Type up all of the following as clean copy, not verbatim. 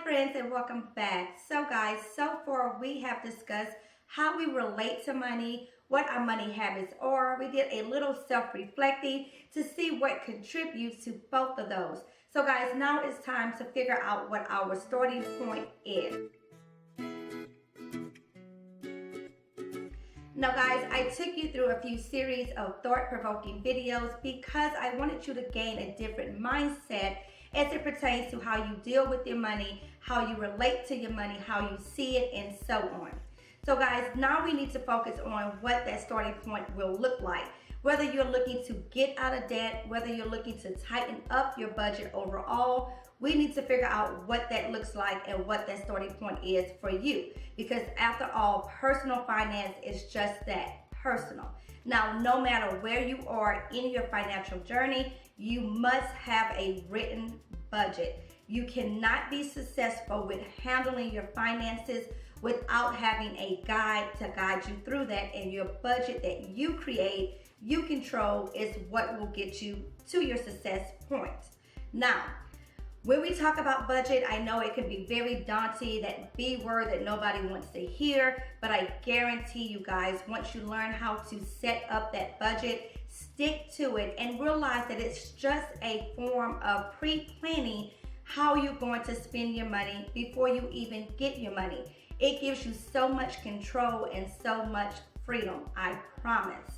friends, and welcome back. So guys, so far we have discussed how we relate to money, what our money habits are. We did a little self-reflecting to see what contributes to both of those. So guys, now it's time to figure out what our starting point is. Now guys, I took you through a few series of thought-provoking videos because I wanted you to gain a different mindset as it pertains to how you deal with your money, how you relate to your money, how you see it, and so on. So guys, now we need to focus on what that starting point will look like. Whether you're looking to get out of debt, whether you're looking to tighten up your budget overall, we need to figure out what that looks like and what that starting point is for you. Because after all, personal finance is just that, personal. Now, no matter where you are in your financial journey, you must have a written budget. You cannot be successful with handling your finances without having a guide to guide you through that, and your budget that you create, you control, is what will get you to your success point. Now, when we talk about budget, I know it can be very daunting, that B word that nobody wants to hear, but I guarantee you guys, once you learn how to set up that budget, stick to it, and realize that it's just a form of pre-planning how you're going to spend your money before you even get your money. It gives you so much control and so much freedom, I promise.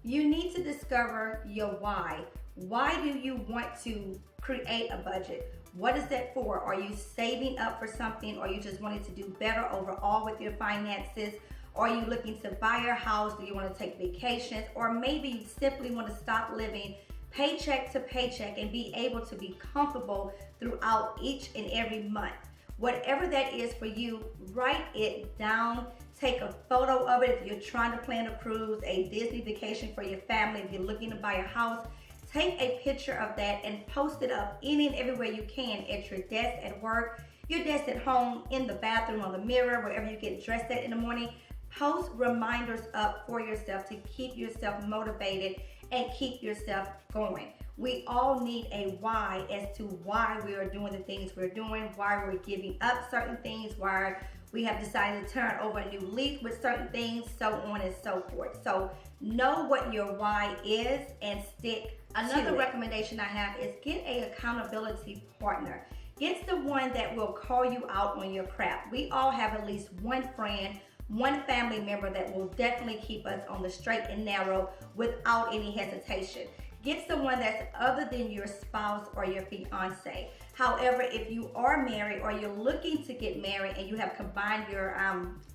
You need to discover your why. Why do you want to create a budget? What is that for? Are you saving up for something? Or you just wanting to do better overall with your finances? Are you looking to buy a house? Do you want to take vacations? Or maybe you simply want to stop living paycheck to paycheck and be able to be comfortable throughout each and every month. Whatever that is for you, write it down. Take a photo of it if you're trying to plan a cruise, a Disney vacation for your family, if you're looking to buy a house. Take a picture of that and post it up any and everywhere you can, at your desk at work, your desk at home, in the bathroom, on the mirror, wherever you get dressed at in the morning. Post reminders up for yourself to keep yourself motivated and keep yourself going. We all need a why as to why we are doing the things we're doing, why we're giving up certain things, why we have decided to turn over a new leaf with certain things, so on and so forth. So know what your why is and stick. Another recommendation I have is get an accountability partner. Get the one that will call you out on your crap. We all have at least one friend, one family member that will definitely keep us on the straight and narrow without any hesitation. Get someone that's other than your spouse or your fiance. However, if you are married or you're looking to get married and you have combined your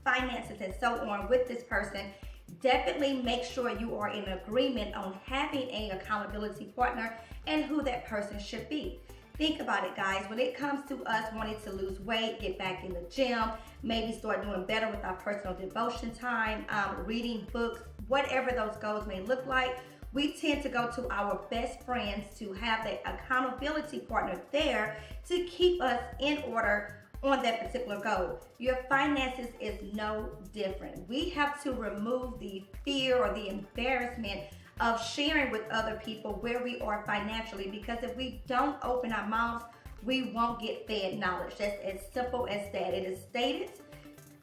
finances and so on with this person, definitely make sure you are in agreement on having an accountability partner and who that person should be. Think about it, guys. When it comes to us wanting to lose weight, get back in the gym, maybe start doing better with our personal devotion time, reading books, whatever those goals may look like, we tend to go to our best friends to have that accountability partner there to keep us in order on that particular goal. Your finances is no different. We have to remove the fear or the embarrassment of sharing with other people where we are financially, because if we don't open our mouths, we won't get fed knowledge. That's as simple as that. It is stated,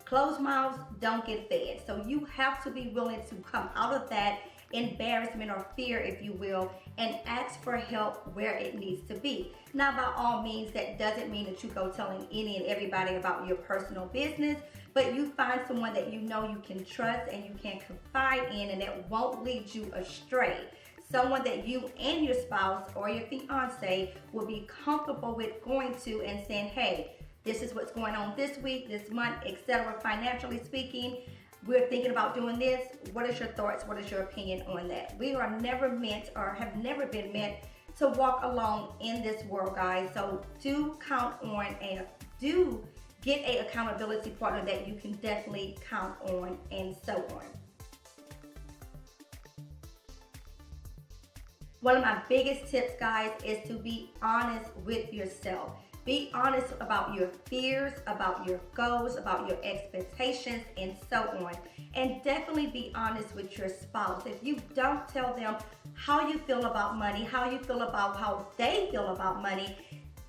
closed mouths don't get fed. So you have to be willing to come out of that embarrassment or fear, if you will, and ask for help where it needs to be. Now, by all means, that doesn't mean that you go telling any and everybody about your personal business, but you find someone that you know you can trust and you can confide in and that won't lead you astray. Someone that you and your spouse or your fiance will be comfortable with going to and saying, hey, this is what's going on this week, this month, etc. Financially speaking, we're thinking about doing this. What is your thoughts? What is your opinion on that? We are never meant, or have never been meant, to walk alone in this world, guys. So do count on and do get an accountability partner that you can definitely count on, and so on. One of my biggest tips, guys, is to be honest with yourself. Be honest about your fears, about your goals, about your expectations, and so on. And definitely be honest with your spouse. If you don't tell them how you feel about money, how you feel about how they feel about money,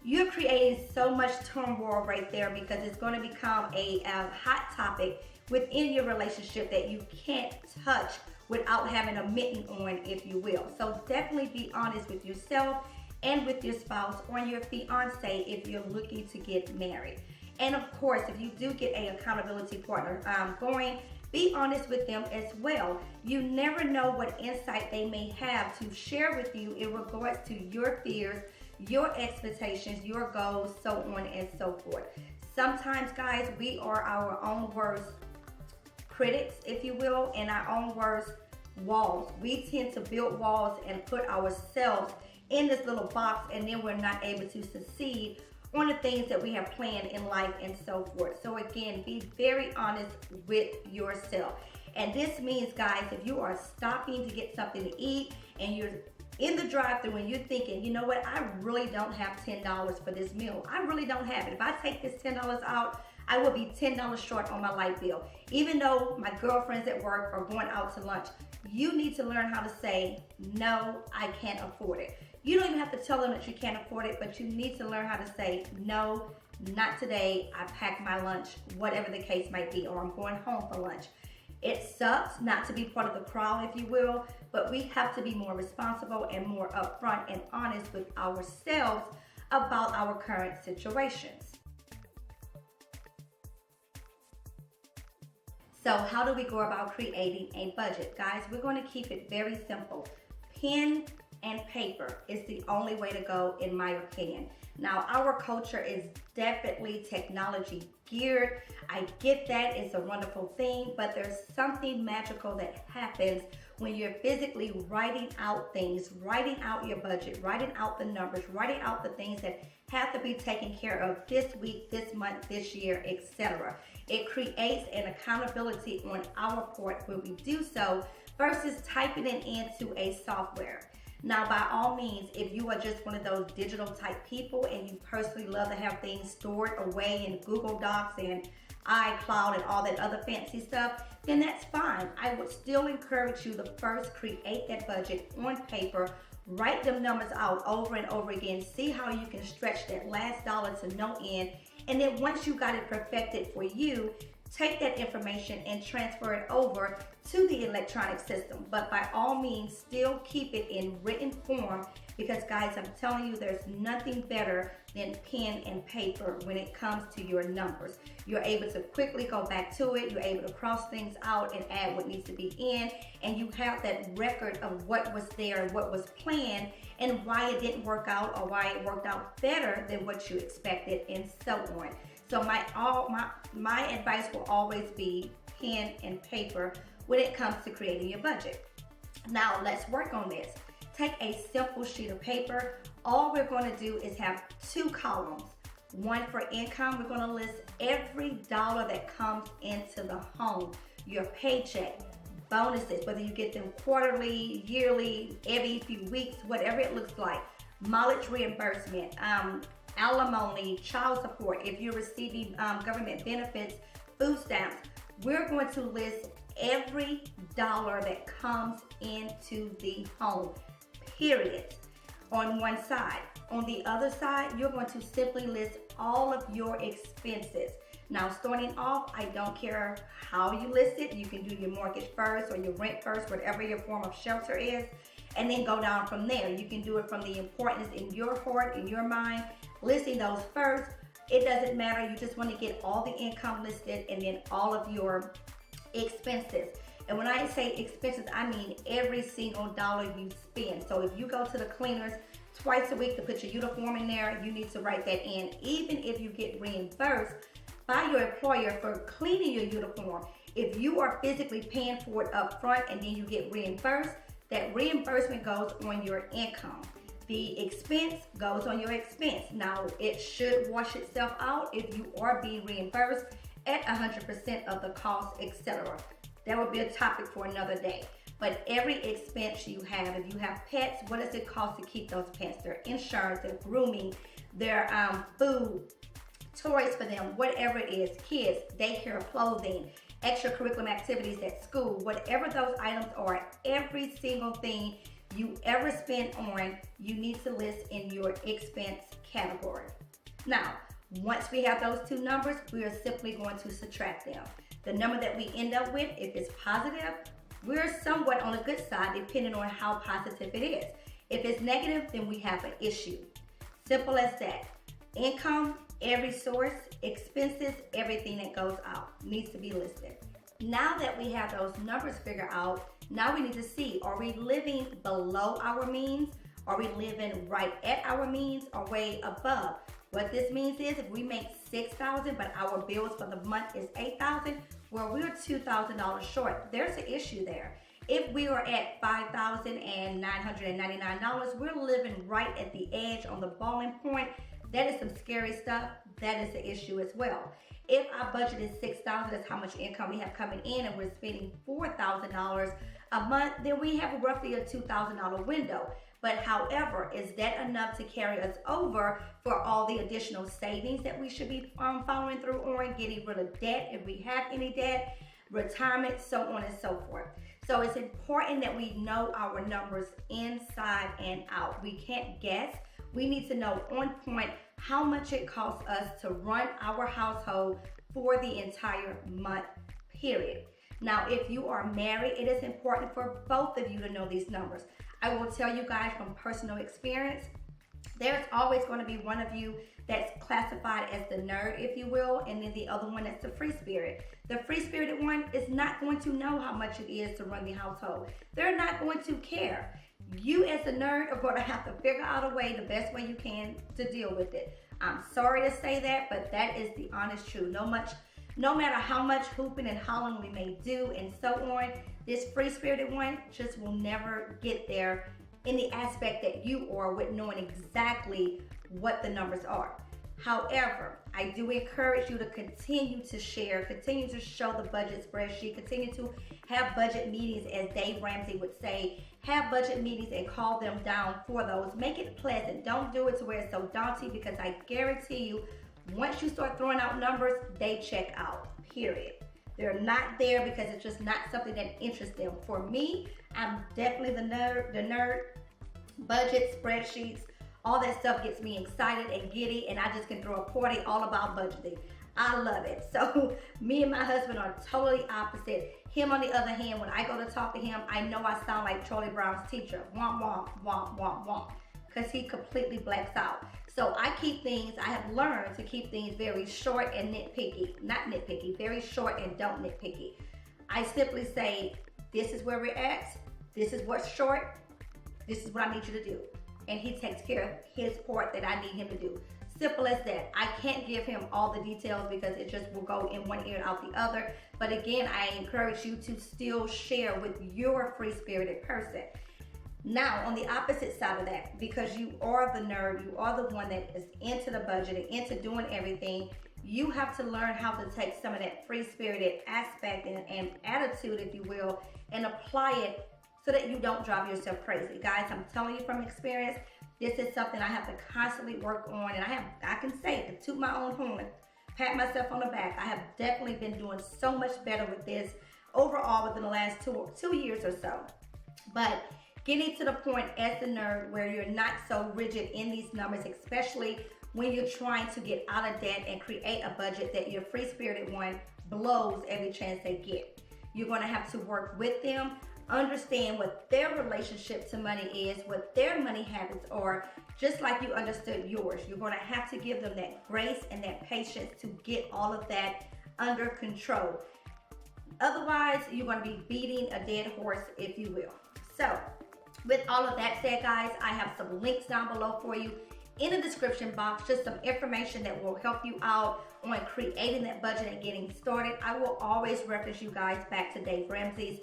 you're creating so much turmoil right there, because it's going to become a hot topic within your relationship that you can't touch without having a mitten on, if you will. So definitely be honest with yourself and with your spouse or your fiance if you're looking to get married. And of course, if you do get an accountability partner going, be honest with them as well. You never know what insight they may have to share with you in regards to your fears, your expectations, your goals, so on and so forth. Sometimes, guys, we are our own worst critics, if you will, and our own worst walls. We tend to build walls and put ourselves in this little box, and then we're not able to succeed on the things that we have planned in life and so forth. So again, be very honest with yourself. And this means, guys, if you are stopping to get something to eat and you're in the drive-thru and you're thinking, you know what, I really don't have $10 for this meal. I really don't have it. If I take this $10 out, I will be $10 short on my light bill. Even though my girlfriends at work are going out to lunch, you need to learn how to say, no, I can't afford it. You don't even have to tell them that you can't afford it, but you need to learn how to say, no, not today. I packed my lunch, whatever the case might be, or I'm going home for lunch. It sucks not to be part of the crowd, if you will, but we have to be more responsible and more upfront and honest with ourselves about our current situations. So how do we go about creating a budget? Guys, we're going to keep it very simple. Pen and paper is the only way to go, in my opinion. Now, our culture is definitely technology geared. I get that, it's a wonderful thing, but there's something magical that happens when you're physically writing out things, writing out your budget, writing out the numbers, writing out the things that have to be taken care of this week, this month, this year, etc. It creates an accountability on our part when we do so versus typing it into a software. Now, by all means, if you are just one of those digital type people and you personally love to have things stored away in Google Docs and iCloud and all that other fancy stuff, then that's fine. I would still encourage you to first create that budget on paper, write them numbers out over and over again, see how you can stretch that last dollar to no end, and then once you got it perfected for you, take that information and transfer it over to the electronic system. But by all means, still keep it in written form, because guys, I'm telling you, there's nothing better than pen and paper when it comes to your numbers. You're able to quickly go back to it, you're able to cross things out and add what needs to be in, and you have that record of what was there, what was planned, and why it didn't work out or why it worked out better than what you expected, and so on. So my advice will always be pen and paper when it comes to creating your budget. Now let's work on this. Take a simple sheet of paper. All we're going to do is have two columns. One for income. We're going to list every dollar that comes into the home. Your paycheck, bonuses, whether you get them quarterly, yearly, every few weeks, whatever it looks like. Mileage reimbursement, alimony, child support, if you're receiving government benefits, food stamps. We're going to list every dollar that comes into the home, period, on one side. On the other side, you're going to simply list all of your expenses. Now, starting off, I don't care how you list it. You can do your mortgage first or your rent first, whatever your form of shelter is, and then go down from there. You can do it from the importance in your heart, in your mind, listing those first. It doesn't matter. You just want to get all the income listed and then all of your expenses. And when I say expenses, I mean every single dollar you spend. So if you go to the cleaners twice a week to put your uniform in there, you need to write that in. Even if you get reimbursed by your employer for cleaning your uniform, if you are physically paying for it up front and then you get reimbursed, that reimbursement goes on your income. The expense goes on your expense. Now, it should wash itself out if you are being reimbursed at 100% of the cost, etc. That would be a topic for another day. but every expense you have, if you have pets, what does it cost to keep those pets? Their insurance, their grooming, their food, toys for them, whatever it is, kids, daycare, clothing, extracurricular activities at school, whatever those items are, every single thing you ever spend on, you need to list in your expense category. Now, once we have those two numbers, we are simply going to subtract them. The number that we end up with, if it's positive, we're somewhat on the good side depending on how positive it is. If it's negative, then we have an issue. Simple as that. Income, every source, expenses, everything that goes out needs to be listed. Now that we have those numbers figured out, now we need to see, are we living below our means? Are we living right at our means or way above? What this means is if we make $6,000 but our bills for the month is $8,000, well, we're $2,000 short. There's an issue there. If we are at $5,999, we're living right at the edge on the boiling point. That is some scary stuff. That is the issue as well. If our budget is $6,000, that's how much income we have coming in, and we're spending $4,000 a month, then we have roughly a $2,000 window. But however, is that enough to carry us over for all the additional savings that we should be following through on, getting rid of debt if we have any debt, retirement, so on and so forth. So it's important that we know our numbers inside and out. We can't guess. We need to know on point how much it costs us to run our household for the entire month, period. Now, if you are married, it is important for both of you to know these numbers. I will tell you guys from personal experience, there's always going to be one of you that's classified as the nerd, if you will, and then the other one that's the free spirit. The free spirited one is not going to know how much it is to run the household. They're not going to care. You as a nerd are going to have to figure out a way, the best way you can, to deal with it. I'm sorry to say that, but that is the honest truth. No matter how much hooping and hollering we may do and so on, this free-spirited one just will never get there in the aspect that you are with knowing exactly what the numbers are. However, I do encourage you to continue to share, continue to show the budget spreadsheet, continue to have budget meetings, as Dave Ramsey would say. Have budget meetings and call them down for those. Make it pleasant. Don't do it to where it's so daunting, because I guarantee you, once you start throwing out numbers, they check out, period. They're not there because it's just not something that interests them. For me, I'm definitely the nerd. Budget, spreadsheets, all that stuff gets me excited and giddy, and I just can throw a party all about budgeting. I love it. So me and my husband are totally opposite. Him, on the other hand, when I go to talk to him, I know I sound like Charlie Brown's teacher. Womp, womp, womp, womp, womp. Because he completely blacks out. So I have learned to keep things very short and nitpicky. Not nitpicky, very short and don't nitpicky. I simply say, this is where we're at. This is what's short. This is what I need you to do. And he takes care of his part that I need him to do. Simple as that. I can't give him all the details because it just will go in one ear and out the other. But again, I encourage you to still share with your free-spirited person. Now, on the opposite side of that, because you are the nerd, you are the one that is into the budget and into doing everything, you have to learn how to take some of that free-spirited aspect and attitude, if you will, and apply it so that you don't drive yourself crazy. Guys, I'm telling you from experience, this is something I have to constantly work on, and I can say it, to toot my own horn, pat myself on the back. I have definitely been doing so much better with this overall within the last two years or so. But getting to the point as the nerd where you're not so rigid in these numbers, especially when you're trying to get out of debt and create a budget that your free-spirited one blows every chance they get. You're going to have to work with them, understand what their relationship to money is, what their money habits are, just like you understood yours. You're going to have to give them that grace and that patience to get all of that under control. Otherwise, you're going to be beating a dead horse, if you will. So, with all of that said, guys, I have some links down below for you in the description box, just some information that will help you out on creating that budget and getting started. I will always reference you guys back to Dave Ramsey's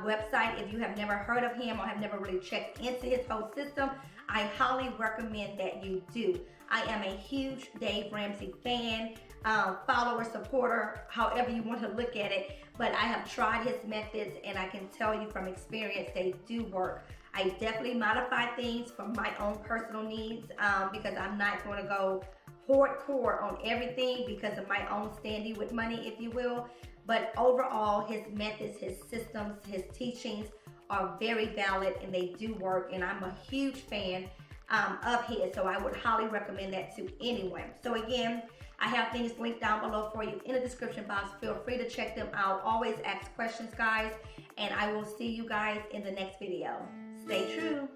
website. If you have never heard of him or have never really checked into his whole system, I highly recommend that you do. I am a huge Dave Ramsey fan, follower, supporter, however you want to look at it. but I have tried his methods and I can tell you from experience they do work. I definitely modify things for my own personal needs because I'm not going to go hardcore on everything because of my own standing with money, if you will. But overall, his methods, his systems, his teachings are very valid and they do work, and I'm a huge fan of his, so I would highly recommend that to anyone. So again, I have things linked down below for you in the description box. Feel free to check them out. Always ask questions, guys, and I will see you guys in the next video. Stay true.